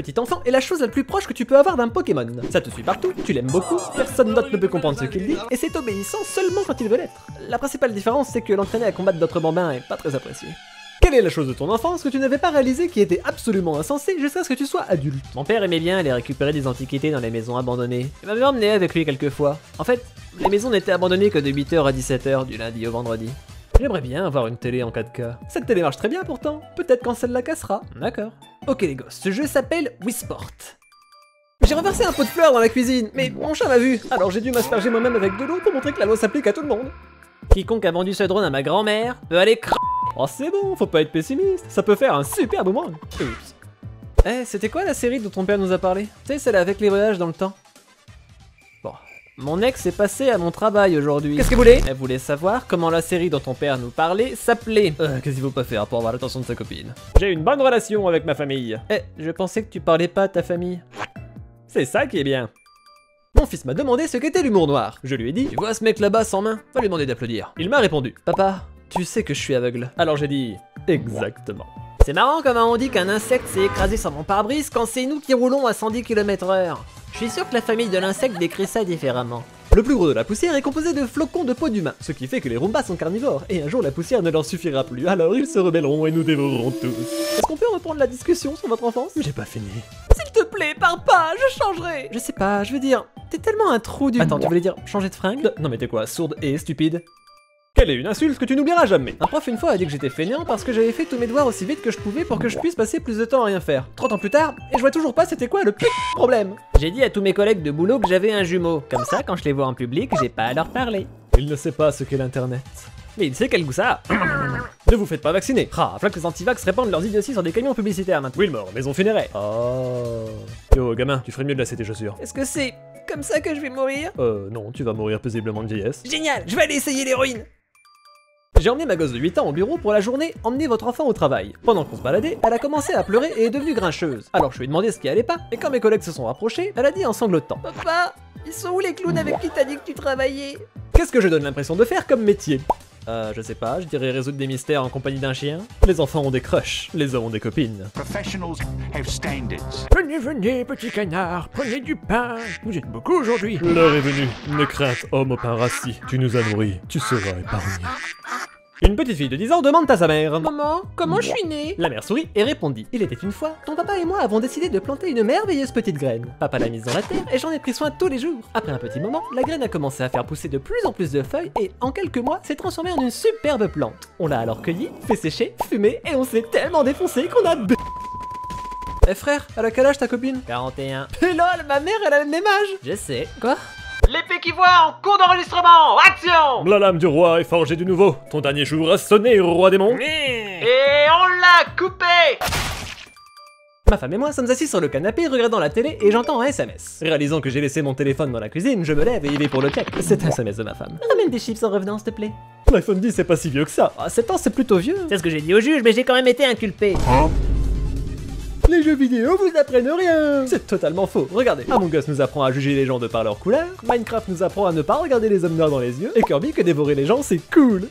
petit enfant est la chose la plus proche que tu peux avoir d'un Pokémon. Ça te suit partout, tu l'aimes beaucoup, personne d'autre ne peut comprendre ce qu'il dit, et c'est obéissant seulement quand il veut l'être. La principale différence, c'est que l'entraîner à combattre d'autres bambins est pas très apprécié. Quelle est la chose de ton enfance que tu n'avais pas réalisé qui était absolument insensée jusqu'à ce que tu sois adulte? Mon père aimait bien aller récupérer des antiquités dans les maisons abandonnées. Il m'avait emmené avec lui quelques fois. En fait, les maisons n'étaient abandonnées que de 8h à 17h du lundi au vendredi. J'aimerais bien avoir une télé en 4K. Cette télé marche très bien pourtant, peut-être quand celle-là cassera. D'accord. Ok les gosses, ce jeu s'appelle Wii Sport. J'ai renversé un pot de fleurs dans la cuisine, mais mon chat m'a vu, alors j'ai dû m'asperger moi-même avec de l'eau pour montrer que la loi s'applique à tout le monde. Quiconque a vendu ce drone à ma grand-mère peut aller Oh c'est bon, faut pas être pessimiste, ça peut faire un super boomerang. Oups. Eh, c'était quoi la série dont ton père nous a parlé? Tu sais, celle avec les voyages dans le temps. Bon, mon ex est passé à mon travail aujourd'hui. Qu'est-ce que vous voulez? Elle voulait savoir comment la série dont ton père nous parlait s'appelait. Qu'est-ce qu'il faut pas faire pour avoir l'attention de sa copine? J'ai une bonne relation avec ma famille. Eh, je pensais que tu parlais pas de ta famille. C'est ça qui est bien. Mon fils m'a demandé ce qu'était l'humour noir. Je lui ai dit, tu vois ce mec là-bas sans main? Va lui demander d'applaudir. Il m'a répondu, papa, tu sais que je suis aveugle. Alors j'ai dit, exactement. C'est marrant comment on dit qu'un insecte s'est écrasé sur mon pare-brise quand c'est nous qui roulons à 110 km/h. Je suis sûr que la famille de l'insecte décrit ça différemment. Le plus gros de la poussière est composé de flocons de peau d'humain, ce qui fait que les Roombas sont carnivores, et un jour la poussière ne leur suffira plus, alors ils se rebelleront et nous dévoreront tous. Est-ce qu'on peut reprendre la discussion sur votre enfance? J'ai pas fini. S'il te plaît, pars pas, je changerai. Je sais pas, je veux dire, t'es tellement un trou du... Attends, tu voulais dire changer de fringue? Non mais t'es quoi, sourde et stupide? Quelle est une insulte que tu n'oublieras jamais? Un prof une fois a dit que j'étais feignant parce que j'avais fait tous mes devoirs aussi vite que je pouvais pour que je puisse passer plus de temps à rien faire. 30 ans plus tard, et je vois toujours pas c'était quoi le problème. J'ai dit à tous mes collègues de boulot que j'avais un jumeau. Comme ça, quand je les vois en public, j'ai pas à leur parler. Il ne sait pas ce qu'est l'internet. Mais il sait quel goût ça a. Ne vous faites pas vacciner. Ah, voilà que les antivax répandent leurs idioties sur des camions publicitaires maintenant. Wilmore, maison funéraire. Oh. Yo, gamin, tu ferais mieux de laisser tes chaussures. Est-ce que c'est comme ça que je vais mourir? Non, tu vas mourir paisiblement de vieillesse. Génial, je vais aller essayer l'héroïne. J'ai emmené ma gosse de 8 ans au bureau pour la journée emmener votre enfant au travail. Pendant qu'on se baladait, elle a commencé à pleurer et est devenue grincheuse. Alors je lui ai demandé ce qui allait pas, et quand mes collègues se sont rapprochés, elle a dit en sanglotant. Papa, ils sont où les clowns avec qui t'as dit que tu travaillais? Qu'est-ce que je donne l'impression de faire comme métier? Je sais pas, je dirais résoudre des mystères en compagnie d'un chien. Les enfants ont des crushs, les hommes ont des copines. Professionals have standards. Venez, venez, petit canard, prenez du pain. Vous êtes beaucoup aujourd'hui. L'heure est venue. Ne crainte, homme au pain rassis. Tu nous as nourris, tu seras épargné. Une petite fille de 10 ans demande à sa mère. Maman, comment je suis née? La mère sourit et répondit. Il était une fois, ton papa et moi avons décidé de planter une merveilleuse petite graine. Papa l'a mise dans la terre et j'en ai pris soin tous les jours. Après un petit moment, la graine a commencé à faire pousser de plus en plus de feuilles et en quelques mois s'est transformée en une superbe plante. On l'a alors cueillie, fait sécher, fumée et on s'est tellement défoncé qu'on a... Eh frère, elle a quel âge ta copine? 41. Et lol, ma mère elle a le même âge. Je sais. Quoi? L'épée qui voit en cours d'enregistrement, action! La lame du roi est forgée de nouveau. Ton dernier jour a sonné, roi démon. Et on l'a coupé! Ma femme et moi sommes assis sur le canapé regardant la télé et j'entends un SMS. Réalisant que j'ai laissé mon téléphone dans la cuisine, je me lève et y vais pour le check. C'est un SMS de ma femme. Ramène des chips en revenant s'il te plaît. L'iPhone 10 c'est pas si vieux que ça. Ah, 7 ans c'est plutôt vieux. C'est ce que j'ai dit au juge mais j'ai quand même été inculpé. Les jeux vidéo vous apprennent rien. C'est totalement faux. Regardez, Among Us nous apprend à juger les gens de par leur couleur, Minecraft nous apprend à ne pas regarder les hommes noirs dans les yeux, et Kirby que dévorer les gens c'est cool.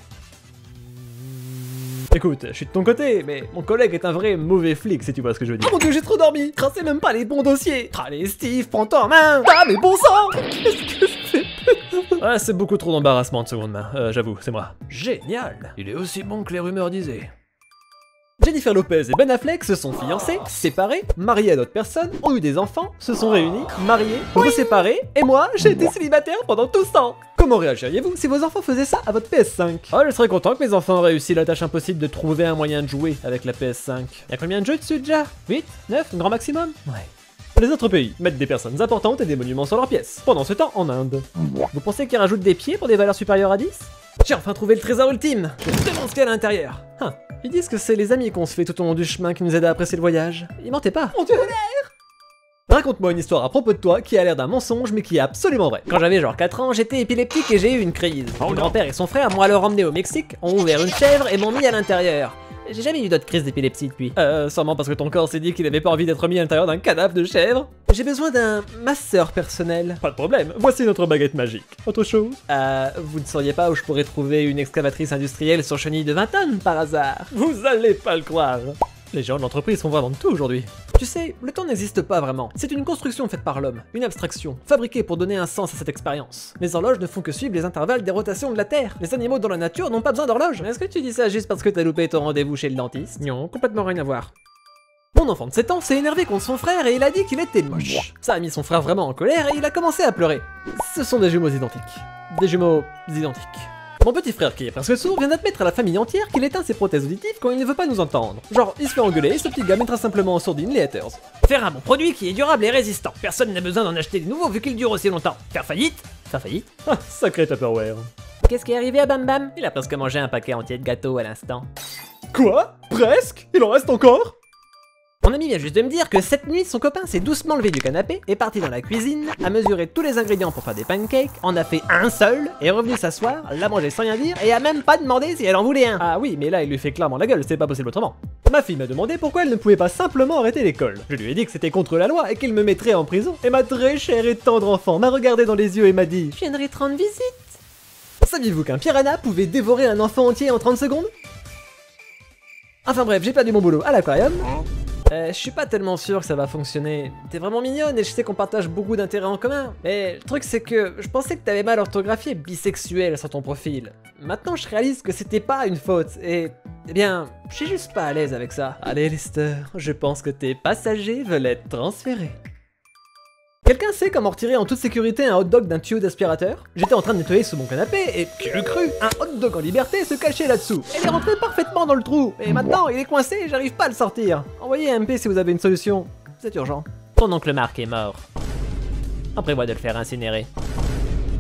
Écoute, je suis de ton côté, mais mon collègue est un vrai mauvais flic si tu vois ce que je veux dire. Oh mon dieu, j'ai trop dormi. C'est même pas les bons dossiers. Allez Steve, prends-toi en main. Ah mais bon sang. Qu'est-ce que je fais? Ah, c'est beaucoup trop d'embarrassement de seconde main, j'avoue, c'est moi. Génial. Il est aussi bon que les rumeurs disaient. Jennifer Lopez et Ben Affleck se sont fiancés, séparés, mariés à d'autres personnes, ont eu des enfants, se sont réunis, mariés, reséparés, et moi, j'ai été célibataire pendant tout ce temps. Comment réagiriez-vous si vos enfants faisaient ça à votre PS5? Oh, je serais content que mes enfants aient réussi la tâche impossible de trouver un moyen de jouer avec la PS5. Y'a combien de jeux dessus déjà? 8? 9? Grand maximum? Ouais. Les autres pays mettent des personnes importantes et des monuments sur leurs pièces. Pendant ce temps, en Inde. Vous pensez qu'ils rajoutent des pieds pour des valeurs supérieures à 10? J'ai enfin trouvé le trésor ultime. Je me demande ce qu'il y a à l'intérieur. Ils disent que c'est les amis qu'on se fait tout au long du chemin qui nous aident à apprécier le voyage. Ils mentaient pas. Mon dieu! Raconte-moi une histoire à propos de toi qui a l'air d'un mensonge mais qui est absolument vrai. Quand j'avais genre 4 ans, j'étais épileptique et j'ai eu une crise. Mon grand-père et son frère m'ont alors emmené au Mexique, ont ouvert une chèvre et m'ont mis à l'intérieur. J'ai jamais eu d'autres crises d'épilepsie depuis. Sûrement parce que ton corps s'est dit qu'il avait pas envie d'être mis à l'intérieur d'un cadavre de chèvre. J'ai besoin d'un masseur personnel. Pas de problème, voici notre baguette magique. Autre chose? Vous ne sauriez pas où je pourrais trouver une excavatrice industrielle sur chenille de 20 tonnes par hasard? Vous allez pas le croire. Les gens de l'entreprise font vraiment de tout aujourd'hui. Tu sais, le temps n'existe pas vraiment. C'est une construction faite par l'homme, une abstraction, fabriquée pour donner un sens à cette expérience. Les horloges ne font que suivre les intervalles des rotations de la Terre. Les animaux dans la nature n'ont pas besoin d'horloge. Est-ce que tu dis ça juste parce que t'as loupé ton rendez-vous chez le dentiste? Non, complètement rien à voir. Mon enfant de 7 ans s'est énervé contre son frère et il a dit qu'il était moche. Ça a mis son frère vraiment en colère et il a commencé à pleurer. Ce sont des jumeaux identiques. Des jumeaux identiques. Mon petit frère, qui est presque sourd, vient d'admettre à la famille entière qu'il éteint ses prothèses auditives quand il ne veut pas nous entendre. Genre, il se fait engueuler et ce petit gars mettra simplement en sourdine les haters. Faire un bon produit qui est durable et résistant. Personne n'a besoin d'en acheter de nouveaux vu qu'il dure aussi longtemps. Faire faillite? Faire faillite? Ah, sacré Tupperware. Qu'est-ce qui est arrivé à Bam Bam? Il a presque mangé un paquet entier de gâteaux à l'instant. Quoi? Presque? Il en reste encore? Mon ami vient juste de me dire que cette nuit, son copain s'est doucement levé du canapé, est parti dans la cuisine, a mesuré tous les ingrédients pour faire des pancakes, en a fait un seul, est revenu s'asseoir, l'a mangé sans rien dire, et a même pas demandé si elle en voulait un. Ah oui, mais là il lui fait clairement la gueule, c'est pas possible autrement. Ma fille m'a demandé pourquoi elle ne pouvait pas simplement arrêter l'école. Je lui ai dit que c'était contre la loi et qu'il me mettrait en prison. Et ma très chère et tendre enfant m'a regardé dans les yeux et m'a dit: je viendrai te rendre visite. Saviez-vous qu'un piranha pouvait dévorer un enfant entier en 30 secondes? Enfin bref, j'ai perdu mon boulot à l'aquarium. Je suis pas tellement sûr que ça va fonctionner. T'es vraiment mignonne et je sais qu'on partage beaucoup d'intérêts en commun. Mais le truc c'est que je pensais que t'avais mal orthographié bisexuel sur ton profil. Maintenant je réalise que c'était pas une faute et... Eh bien, je suis juste pas à l'aise avec ça. Allez Lester, je pense que tes passagers veulent être transférés. Quelqu'un sait comment retirer en toute sécurité un hot dog d'un tuyau d'aspirateur? J'étais en train de nettoyer sous mon canapé et qui l'eût cru, un hot dog en liberté se cachait là-dessous. Elle est rentrée parfaitement dans le trou et maintenant il est coincé et j'arrive pas à le sortir. Envoyez un MP si vous avez une solution, c'est urgent. Ton oncle Marc est mort. On prévoit de le faire incinérer.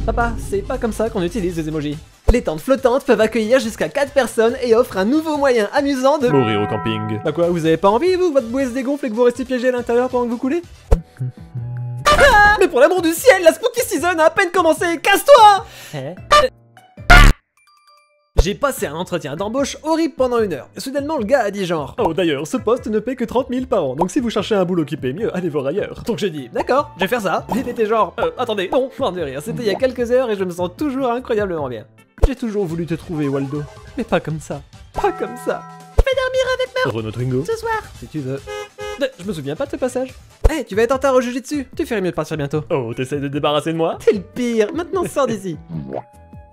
Papa, c'est pas comme ça qu'on utilise les emojis. Les tentes flottantes peuvent accueillir jusqu'à 4 personnes et offrent un nouveau moyen amusant de... Mourir au camping. Bah quoi, vous avez pas envie vous, votre bouée se dégonfle et que vous restez piégé à l'intérieur pendant que vous coulez? Mais pour l'amour du ciel, la spooky season a à peine commencé, casse-toi! J'ai passé un entretien d'embauche horrible pendant 1 heure. Et soudainement, le gars a dit genre: oh d'ailleurs, ce poste ne paie que 30 000 par an, donc si vous cherchez un boulot qui paie mieux, allez voir ailleurs. Donc j'ai dit: d'accord, je vais faire ça. Il était genre: attendez, non, mort de rire, c'était il y a quelques heures et je me sens toujours incroyablement bien. J'ai toujours voulu te trouver, Waldo. Mais pas comme ça. Pas comme ça. Je vais dormir avec ma... Renaud Twingo. ce soir, si tu veux. Je me souviens pas de ce passage. Hey, tu vas être en retard au jujitsu. Tu ferais mieux de partir bientôt. Oh, t'essaies de te débarrasser de moi? T'es le pire. Maintenant, sors d'ici.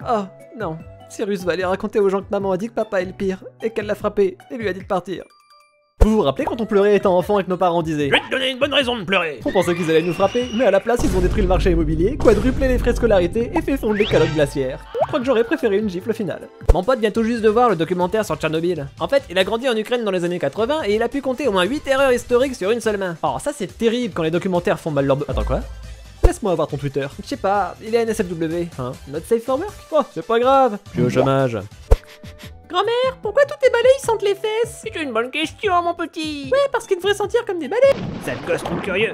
Oh, non. Cyrus va aller raconter aux gens que maman a dit que papa est le pire et qu'elle l'a frappé et lui a dit de partir. Vous vous rappelez quand on pleurait étant enfant et que nos parents disaient: Je vais te donner une bonne raison de pleurer. on pensait qu'ils allaient nous frapper, mais à la place ils ont détruit le marché immobilier, quadruplé les frais de scolarité et fait fondre les calottes glaciaires. Je crois que j'aurais préféré une gifle finale. Mon pote vient tout juste de voir le documentaire sur Tchernobyl. En fait, il a grandi en Ukraine dans les années 80 et il a pu compter au moins 8 erreurs historiques sur une seule main. Oh, ça c'est terrible quand les documentaires font mal leur... Attends quoi? Laisse-moi avoir ton Twitter. Je sais pas, il est NSFW. Hein? Not safe for work? Oh, c'est pas grave. Je suis au chômage. Grand-mère, pourquoi tous tes balais ils sentent les fesses? C'est une bonne question, mon petit. Ouais, parce qu'ils devraient sentir comme des balais. Sale gosse trop curieux.